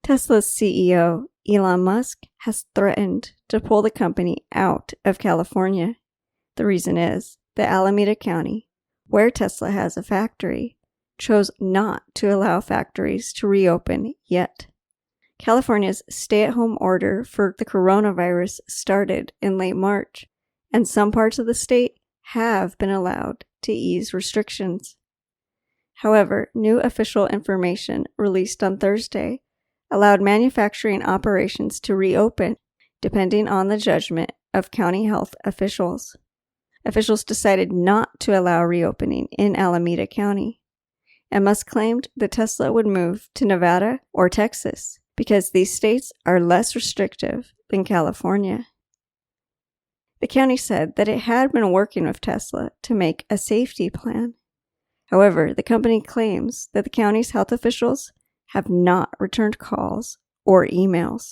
Tesla's CEO, Elon Musk, has threatened to pull the company out of California. The reason is that Alameda County, where Tesla has a factory, chose not to allow factories to reopen yet. California's stay-at-home order for the coronavirus started in late March, and some parts of the state have been allowed to ease restrictions. However, new official information released on Thursday allowed manufacturing operations to reopen, depending on the judgment of county health officials. Officials decided not to allow reopening in Alameda County, and Musk claimed that Tesla would move to Nevada or Texas because these states are less restrictive than California. The county said that it had been working with Tesla to make a safety plan. However, the company claims that the county's health officials have not returned calls or emails.